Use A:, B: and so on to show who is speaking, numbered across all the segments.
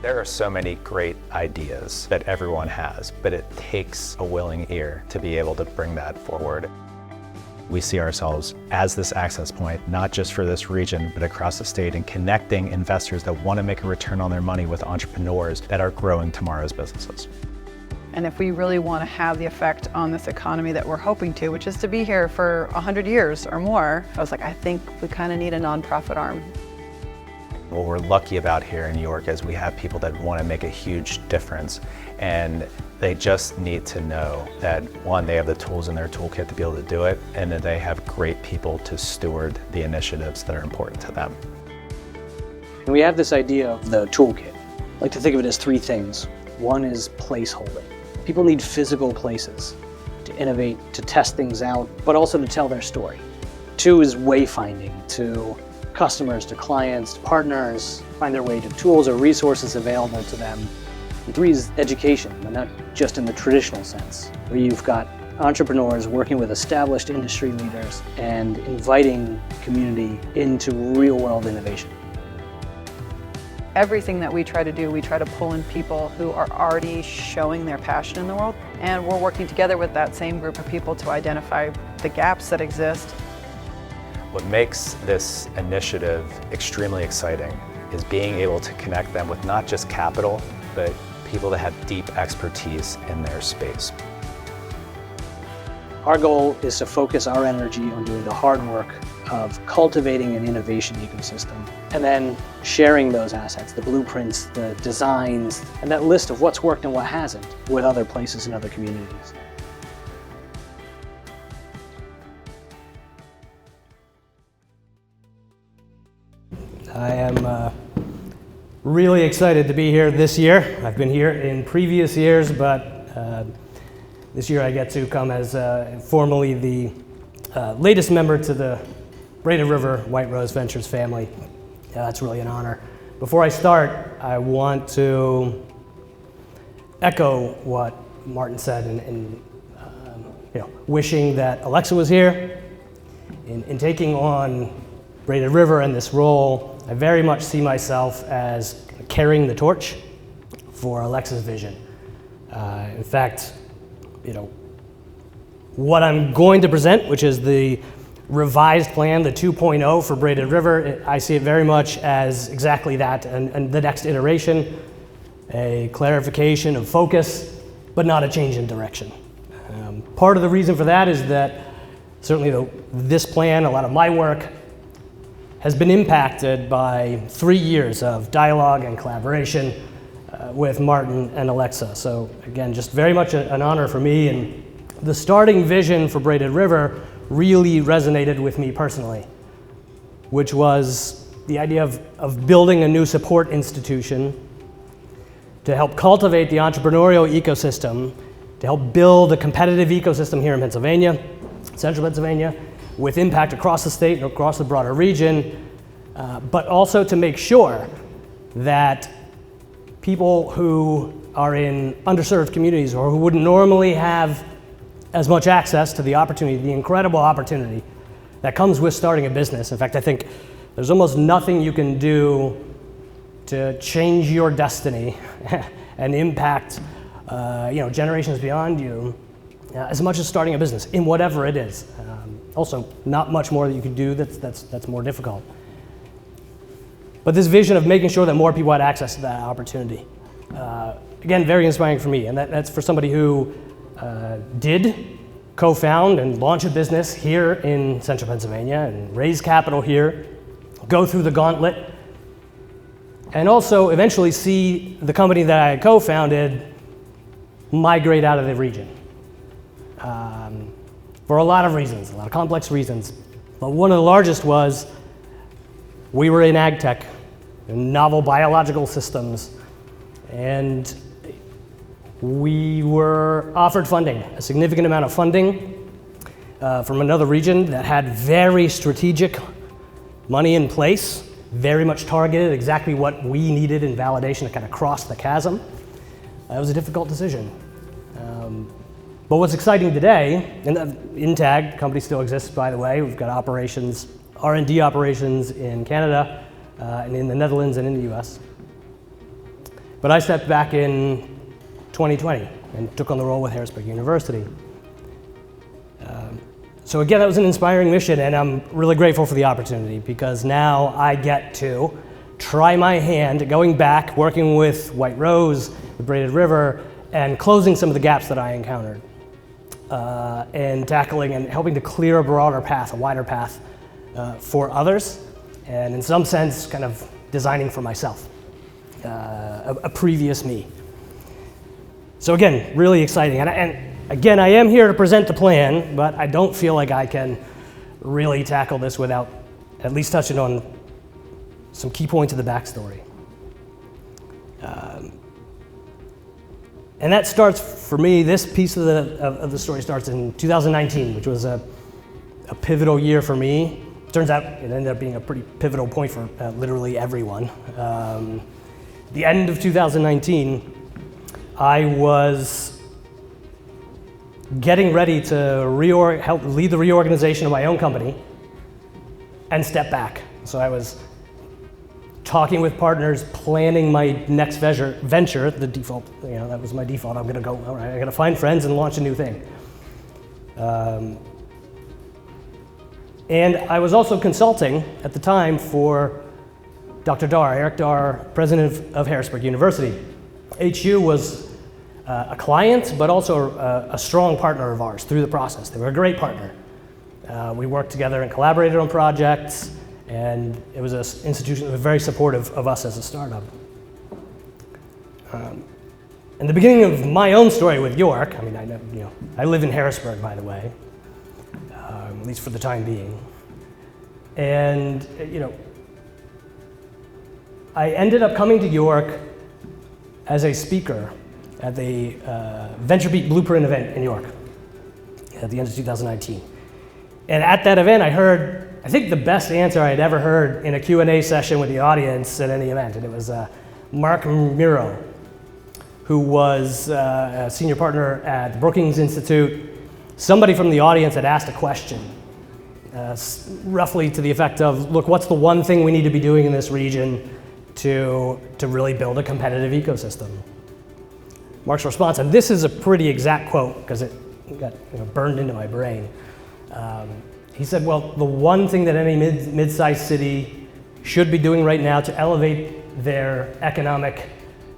A: There are so many great ideas that everyone has, but it takes a willing ear to be able to bring that forward. We see ourselves as this access point, not just for this region, but across the state, and connecting investors that want to make a return on their money with entrepreneurs that are growing tomorrow's businesses.
B: And if we really want to have the effect on this economy that we're hoping to, which is to be here for 100 years or more, I was like, I think we kind of need a nonprofit arm.
A: What we're lucky about here in New York is we have people that want to make a huge difference, and they just need to know that, one, they have the tools in their toolkit to be able to do it, and that they have great people to steward the initiatives that are important to them.
C: And we have this idea of the toolkit. I like to think of it as three things. One is placeholding. People need physical places to innovate, to test things out, but also to tell their story. Two is wayfinding, to customers, to clients, to partners, find their way to tools or resources available to them. And three is education, but not just in the traditional sense, where you've got entrepreneurs working with established industry leaders and inviting community into real-world innovation.
B: Everything that we try to do, we try to pull in people who are already showing their passion in the world, and we're working together with that same group of people to identify the gaps that exist.
A: What makes this initiative extremely exciting is being able to connect them with not just capital, but people that have deep expertise in their space.
C: Our goal is to focus our energy on doing the hard work of cultivating an innovation ecosystem and then sharing those assets, the blueprints, the designs, and that list of what's worked and what hasn't with other places and other communities.
D: I am really excited to be here this year. I've been here in previous years, but this year I get to come as formally the latest member to the Braided River White Rose Ventures family. It's really an honor. Before I start, I want to echo what Martin said in wishing that Alexa was here. In taking on Braided River and this role, I very much see myself as carrying the torch for Alexa's vision. In fact, what I'm going to present, which is the revised plan, the 2.0 for Braided River, I see it very much as exactly that, and the next iteration, a clarification of focus, but not a change in direction. Part of the reason for that is that certainly this plan, a lot of my work, has been impacted by 3 years of dialogue and collaboration with Martin and Alexa. So again, just very much an honor for me, and the starting vision for Braided River really resonated with me personally, which was the idea of building a new support institution to help cultivate the entrepreneurial ecosystem, to help build a competitive ecosystem here in Pennsylvania, central Pennsylvania, with impact across the state and across the broader region, but also to make sure that people who are in underserved communities or who wouldn't normally have as much access to the opportunity, the incredible opportunity that comes with starting a business. In fact, I think there's almost nothing you can do to change your destiny and impact generations beyond you as much as starting a business in whatever it is. Also, not much more that you can do that's more difficult. But this vision of making sure that more people had access to that opportunity, again, very inspiring for me, and that's for somebody who did co-found and launch a business here in central Pennsylvania and raise capital here, go through the gauntlet, and also eventually see the company that I co-founded migrate out of the region. For a lot of reasons, a lot of complex reasons. But one of the largest was we were in ag tech, in novel biological systems, and we were offered funding, a significant amount of funding from another region that had very strategic money in place, very much targeted exactly what we needed in validation to kind of cross the chasm. It was a difficult decision. But what's exciting today, and Intag, the company still exists, by the way. We've got operations, R&D operations in Canada, and in the Netherlands and in the US. But I stepped back in 2020 and took on the role with Harrisburg University. So again, that was an inspiring mission, and I'm really grateful for the opportunity because now I get to try my hand at going back, working with White Rose, the Braided River, and closing some of the gaps that I encountered, and tackling and helping to clear a broader path, a wider path for others, and in some sense, kind of designing for myself, a previous me. So again, really exciting. And again, I am here to present the plan, but I don't feel like I can really tackle this without at least touching on some key points of the backstory. And that starts, for me, this piece of the story starts in 2019, which was a pivotal year for me. Turns out it ended up being a pretty pivotal point for literally everyone. The end of 2019, I was getting ready to help lead the reorganization of my own company and step back. So I was talking with partners, planning my next venture, the default, that was my default. I'm gonna go, all right, I gotta find friends and launch a new thing. And I was also consulting at the time for Dr. Dar, Eric Dar, president of Harrisburg University. HU was a client, but also a strong partner of ours through the process. They were a great partner. We worked together and collaborated on projects, and it was an institution that was very supportive of us as a startup. In the beginning of my own story with York, I live in Harrisburg, by the way, at least for the time being. And, I ended up coming to York as a speaker at the VentureBeat Blueprint event in York at the end of 2019. And at that event, I heard, I think, the best answer I had ever heard in a Q&A session with the audience at any event. And it was Mark Miro, who was a senior partner at the Brookings Institute. Somebody from the audience had asked a question, roughly to the effect of, look, what's the one thing we need to be doing in this region to really build a competitive ecosystem? Mark's response, and this is a pretty exact quote because it got burned into my brain. He said, well, the one thing that any mid-sized city should be doing right now to elevate their economic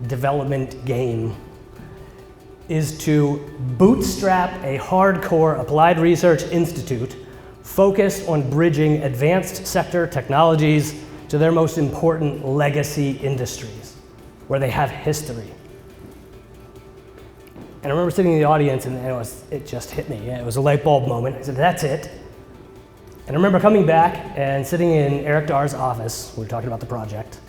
D: development game is to bootstrap a hardcore applied research institute focused on bridging advanced sector technologies to their most important legacy industries, where they have history. And I remember sitting in the audience and it just hit me. It was a light bulb moment. I said, that's it. And I remember coming back and sitting in Eric Dar's office. We were talking about the project,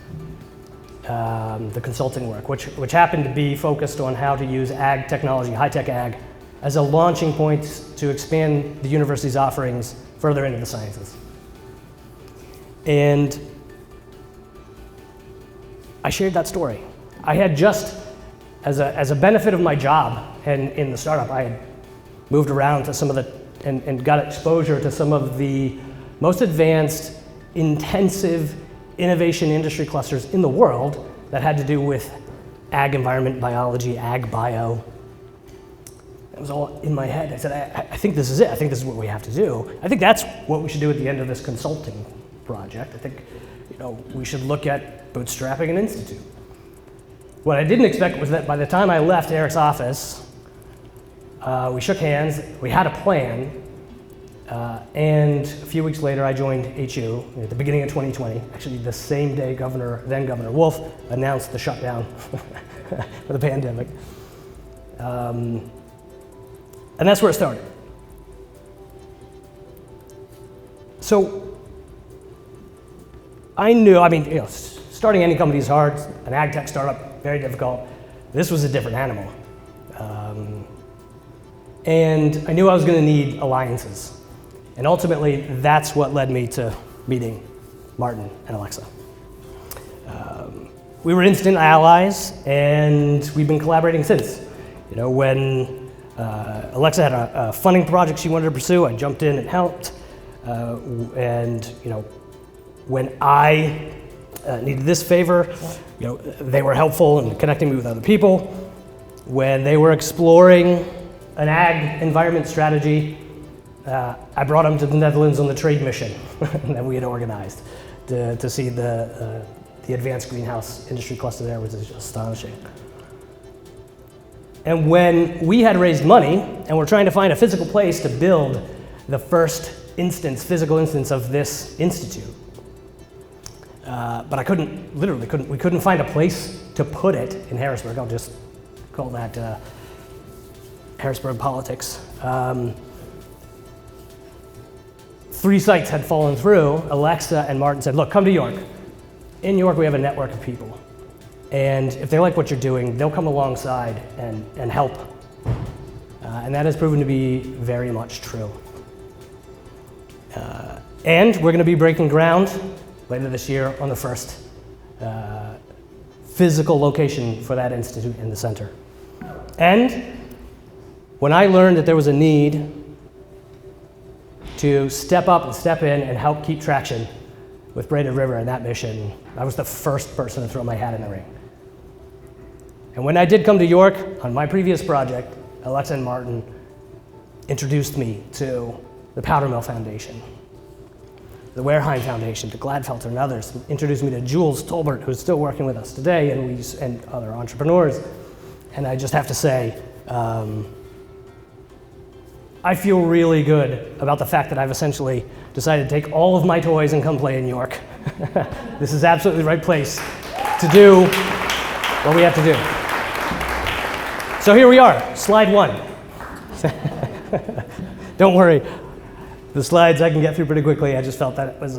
D: the consulting work, which happened to be focused on how to use ag technology, high-tech ag, as a launching point to expand the university's offerings further into the sciences. And I shared that story. I had just, as a benefit of my job and in the startup, I had moved around to some of the, and got exposure to some of the most advanced, intensive innovation industry clusters in the world that had to do with ag environment biology, ag bio. It was all in my head. I said, I think this is it. I think this is what we have to do. I think that's what we should do at the end of this consulting project. I think, we should look at bootstrapping an institute. What I didn't expect was that by the time I left Eric's office, we shook hands, we had a plan, and a few weeks later I joined HU at the beginning of 2020, actually the same day then Governor Wolf announced the shutdown for the pandemic. And that's where it started. So I knew, starting any company is hard, an ag tech startup, very difficult. This was a different animal. And I knew I was going to need alliances. And ultimately, that's what led me to meeting Martin and Alexa. We were instant allies, and we've been collaborating since. When Alexa had a funding project she wanted to pursue, I jumped in and helped. And when I needed this favor. You know, they were helpful in connecting me with other people. When they were exploring an ag environment strategy, I brought them to the Netherlands on the trade mission that we had organized to see the advanced greenhouse industry cluster there, which is astonishing. And when we had raised money and we're trying to find a physical place to build the first physical instance of this institute, but we couldn't find a place to put it in Harrisburg. I'll just call that Harrisburg politics. 3 sites had fallen through. Alexa and Martin said, look, come to York. In York, we have a network of people. And if they like what you're doing, they'll come alongside and help. And that has proven to be very much true. And we're going to be breaking ground later this year on the first physical location for that institute in the center. And when I learned that there was a need to step up and step in and help keep traction with Braided River and that mission, I was the first person to throw my hat in the ring. And when I did come to York on my previous project, Alexa and Martin introduced me to the Powder Mill Foundation, the Wareheim Foundation, to Gladfelter and others, introduced me to Jules Tolbert, who's still working with us today, and other entrepreneurs. And I just have to say, I feel really good about the fact that I've essentially decided to take all of my toys and come play in York. This is absolutely the right place to do what we have to do. So here we are, slide 1. Don't worry, the slides I can get through pretty quickly. I just felt that it was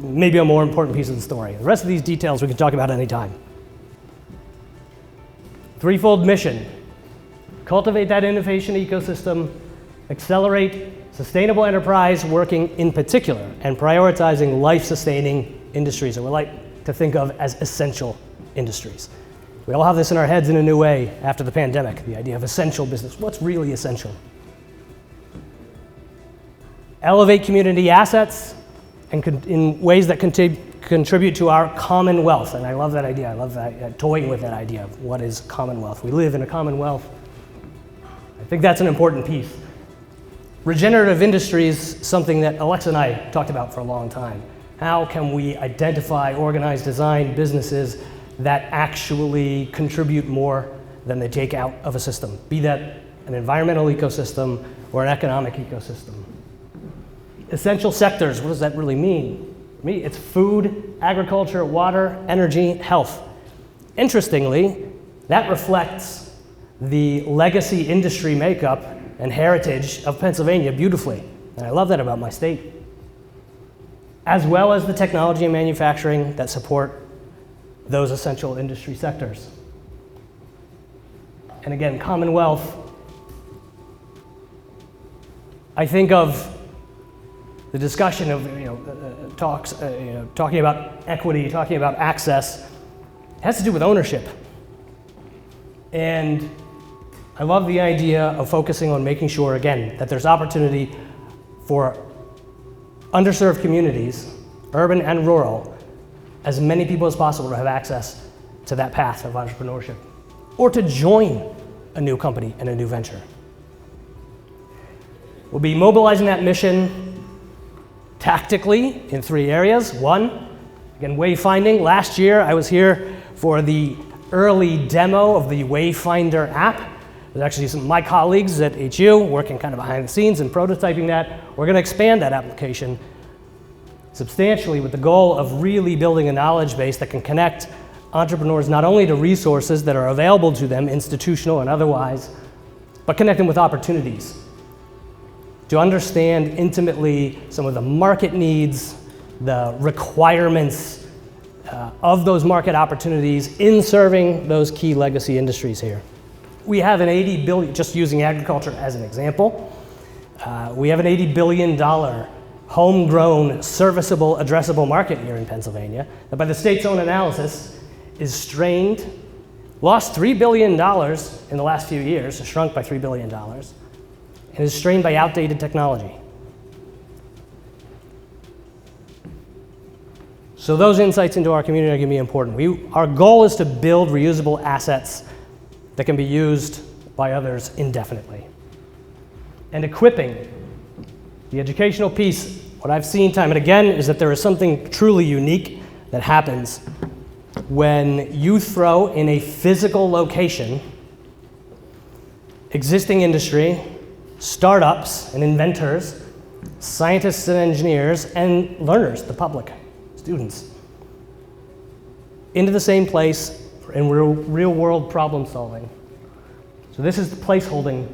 D: maybe a more important piece of the story. The rest of these details we can talk about anytime. Threefold mission: cultivate that innovation ecosystem, accelerate sustainable enterprise, working in particular and prioritizing life-sustaining industries that we like to think of as essential industries. We all have this in our heads in a new way after the pandemic, the idea of essential business. What's really essential? Elevate community assets and in ways that contribute to our commonwealth. And I love that idea. I love that, toying with that idea of what is commonwealth. We live in a commonwealth. I think that's an important piece. Regenerative industries, something that Alexa and I talked about for a long time. How can we identify, organize, design businesses that actually contribute more than they take out of a system, be that an environmental ecosystem or an economic ecosystem? Essential sectors, what does that really mean? For me, it's food, agriculture, water, energy, health. Interestingly, that reflects the legacy industry makeup and heritage of Pennsylvania beautifully. And I love that about my state. As well as the technology and manufacturing that support those essential industry sectors. And again, commonwealth, I think of the discussion of talking about equity, talking about access, it has to do with ownership. And I love the idea of focusing on making sure, again, that there's opportunity for underserved communities, urban and rural, as many people as possible to have access to that path of entrepreneurship, or to join a new company and a new venture. We'll be mobilizing that mission tactically in 3 areas. 1, again, wayfinding. Last year, I was here for the early demo of the Wayfinder app. There's actually some of my colleagues at HU working kind of behind the scenes and prototyping that. We're going to expand that application substantially with the goal of really building a knowledge base that can connect entrepreneurs not only to resources that are available to them, institutional and otherwise, but connect them with opportunities. To understand intimately some of the market needs, the requirements of those market opportunities in serving those key legacy industries here. We have an $80 billion, just using agriculture as an example, we have an $80 billion homegrown, serviceable, addressable market here in Pennsylvania that by the state's own analysis is strained, lost $3 billion in the last few years, shrunk by $3 billion, and is strained by outdated technology. So those insights into our community are going to be important. Our goal is to build reusable assets that can be used by others indefinitely. And equipping, the educational piece, what I've seen time and again is that there is something truly unique that happens when you throw in a physical location existing industry, startups and inventors, scientists and engineers, and learners, the public, students, into the same place in real world problem solving. So this is the placeholding,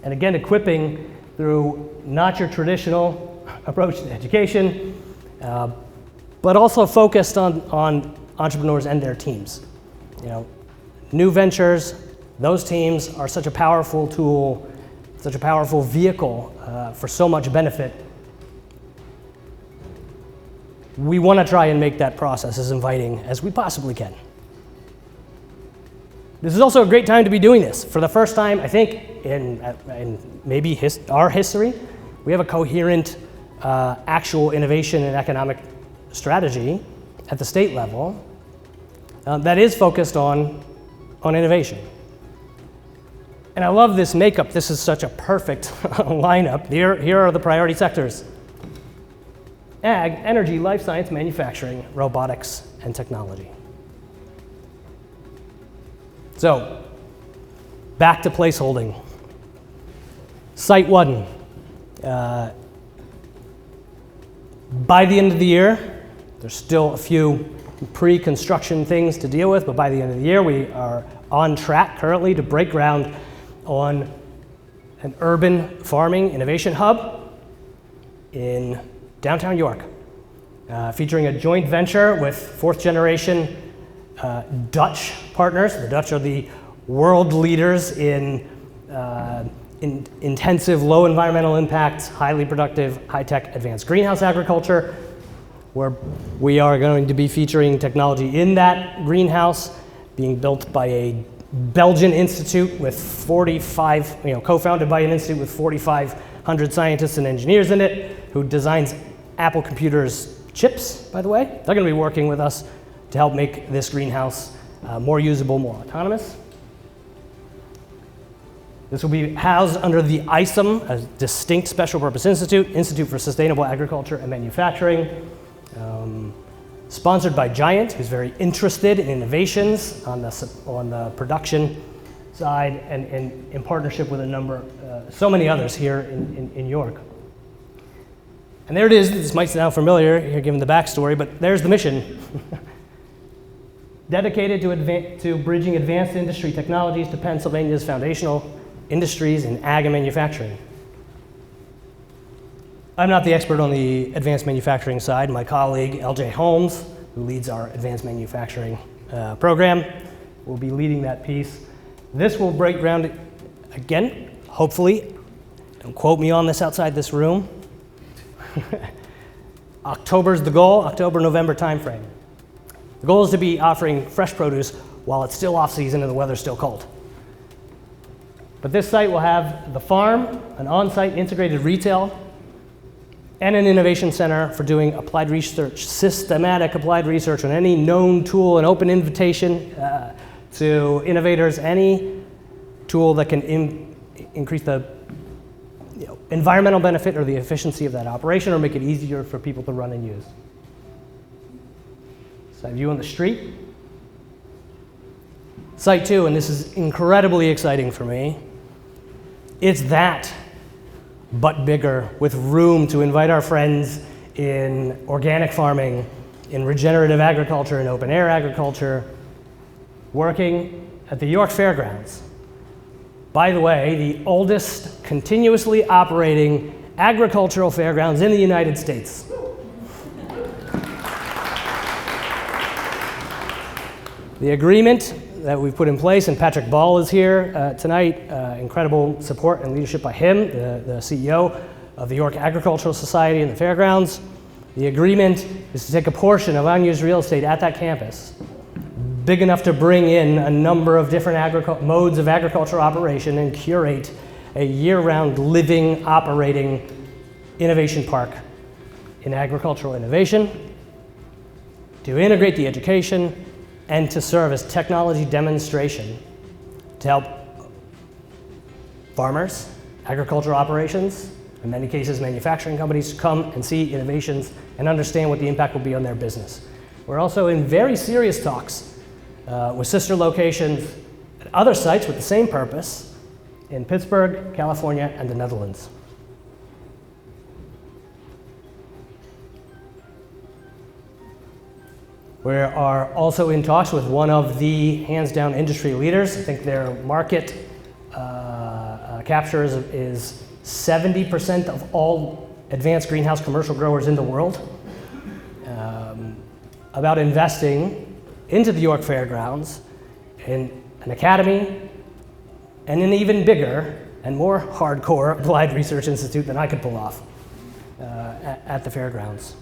D: and again, equipping through not your traditional approach to education, but also focused on entrepreneurs and their teams. New ventures, those teams are such a powerful tool, such a powerful vehicle for so much benefit. We want to try and make that process as inviting as we possibly can. This is also a great time to be doing this. For the first time, I think, in maybe our history, we have a coherent actual innovation and economic strategy at the state level that is focused on innovation. And I love this makeup. This is such a perfect lineup. Here are the priority sectors: ag, energy, life science, manufacturing, robotics, and technology. So, back to placeholding. Site 1. By the end of the year, there's still a few pre-construction things to deal with, but by the end of the year, we are on track currently to break ground on an urban farming innovation hub in downtown York, featuring a joint venture with fourth generation Dutch partners. The Dutch are the world leaders in intensive, low environmental impact, highly productive, high-tech, advanced greenhouse agriculture, where we are going to be featuring technology in that greenhouse being built by a Belgian institute with 45, co-founded by an institute with 4,500 scientists and engineers in it, who designs Apple computers chips, by the way. They're going to be working with us to help make this greenhouse more usable, more autonomous. This will be housed under the ISOM, a distinct special purpose Institute for Sustainable Agriculture and Manufacturing, sponsored by Giant, who's very interested in innovations on the production side, and in partnership with so many others here in York. And there it is. This might sound familiar here given the backstory, but there's the mission. Dedicated to bridging advanced industry technologies to Pennsylvania's foundational industries in ag and manufacturing. I'm not the expert on the advanced manufacturing side. My colleague, LJ Holmes, who leads our advanced manufacturing program, will be leading that piece. This will break ground, again, hopefully, don't quote me on this outside this room. October's the goal, October-November timeframe. The goal is to be offering fresh produce while it's still off-season and the weather's still cold. But this site will have the farm, an on-site integrated retail, and an innovation center for doing applied research, systematic applied research on any known tool, an open invitation to innovators, any tool that can increase the environmental benefit or the efficiency of that operation or make it easier for people to run and use. Side view on the street. Site 2, and this is incredibly exciting for me. It's that, but bigger, with room to invite our friends in organic farming, in regenerative agriculture and open air agriculture, working at the York Fairgrounds. By the way, the oldest continuously operating agricultural fairgrounds in the United States. The agreement that we've put in place, and Patrick Ball is here tonight, incredible support and leadership by him, the CEO of the York Agricultural Society and the Fairgrounds. The agreement is to take a portion of unused real estate at that campus, big enough to bring in a number of different modes of agricultural operation and curate a year-round living, operating innovation park in agricultural innovation. to integrate the education, and to serve as technology demonstration to help farmers, agricultural operations, in many cases manufacturing companies, come and see innovations and understand what the impact will be on their business. We're also in very serious talks with sister locations at other sites with the same purpose in Pittsburgh, California, and the Netherlands. We are also in talks with one of the hands-down industry leaders. I think their market capture is 70% of all advanced greenhouse commercial growers in the world, about investing into the York Fairgrounds in an academy and an even bigger and more hardcore applied research institute than I could pull off at the fairgrounds.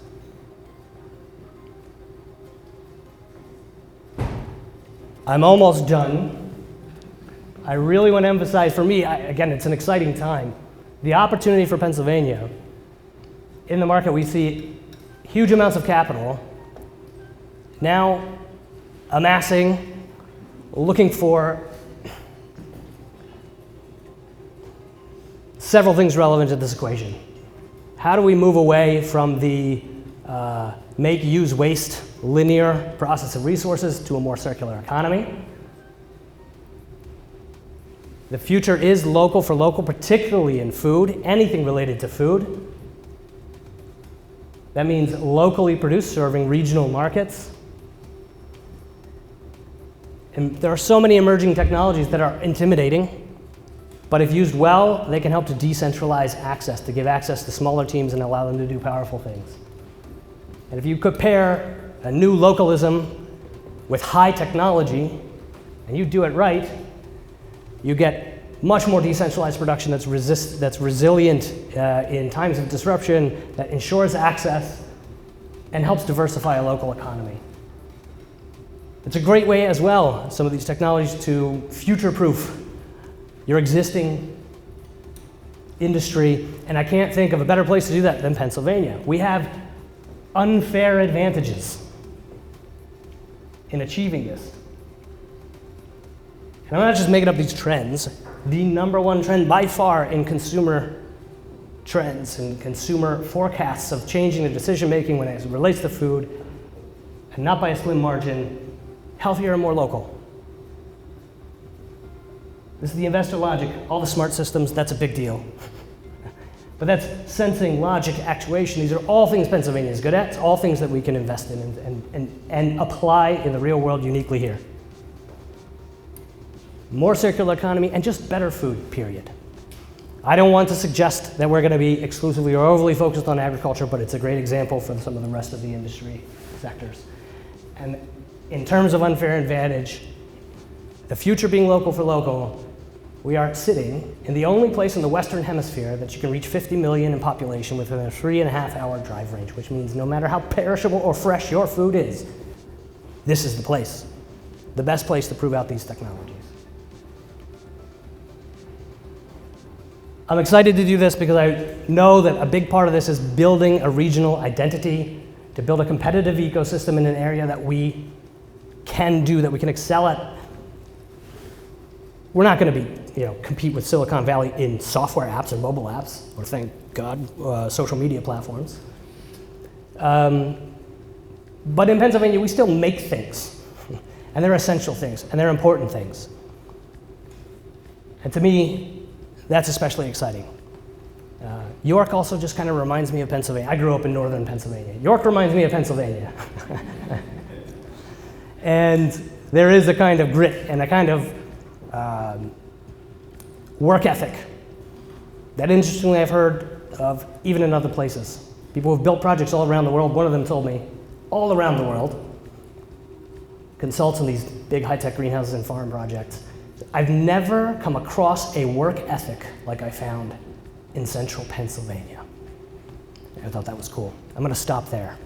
D: I'm almost done. I really want to emphasize, for me, again, it's an exciting time. The opportunity for Pennsylvania. In the market, we see huge amounts of capital now amassing, looking for several things relevant to this equation. How do we move away from the make, use, waste, linear process of resources to a more circular economy? The future is local for local, particularly in food, anything related to food. That means locally produced, serving regional markets. And there are so many emerging technologies that are intimidating, but if used well, they can help to decentralize access, to give access to smaller teams and allow them to do powerful things. And if you compare a new localism with high technology, and you do it right, you get much more decentralized production that's resilient in times of disruption, that ensures access, and helps diversify a local economy. It's a great way as well, some of these technologies, to future-proof your existing industry, and I can't think of a better place to do that than Pennsylvania. We have unfair advantages in achieving this. And I'm not just making up these trends. The number one trend by far in consumer trends and consumer forecasts of changing the decision making when it relates to food, and not by a slim margin, healthier and more local. This is the investor logic. All the smart systems, that's a big deal. But that's sensing, logic, actuation. These are all things Pennsylvania is good at. It's all things that we can invest in and apply in the real world uniquely here. More circular economy and just better food, period. I don't want to suggest that we're going to be exclusively or overly focused on agriculture, but it's a great example for some of the rest of the industry sectors. And in terms of unfair advantage, the future being local for local, we are sitting in the only place in the Western Hemisphere that you can reach 50 million in population within a 3.5-hour drive range, which means no matter how perishable or fresh your food is, this is the place, the best place to prove out these technologies. I'm excited to do this because I know that a big part of this is building a regional identity, to build a competitive ecosystem in an area that we can do, that we can excel at. We're not going to compete with Silicon Valley in software apps or mobile apps, or thank God, social media platforms. But in Pennsylvania, we still make things, and they're essential things, and they're important things. And to me, that's especially exciting. York also just kind of reminds me of Pennsylvania. I grew up in northern Pennsylvania. York reminds me of Pennsylvania. And there is a kind of grit and a kind of work ethic that, interestingly, I've heard of even in other places. People who've built projects all around the world. One of them told me, all around the world, consults on these big high-tech greenhouses and farm projects. I've never come across a work ethic like I found in central Pennsylvania. I thought that was cool. I'm going to stop there.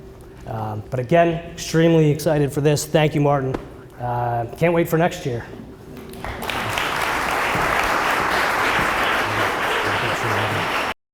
D: But again, extremely excited for this. Thank you, Martin. Can't wait for next year.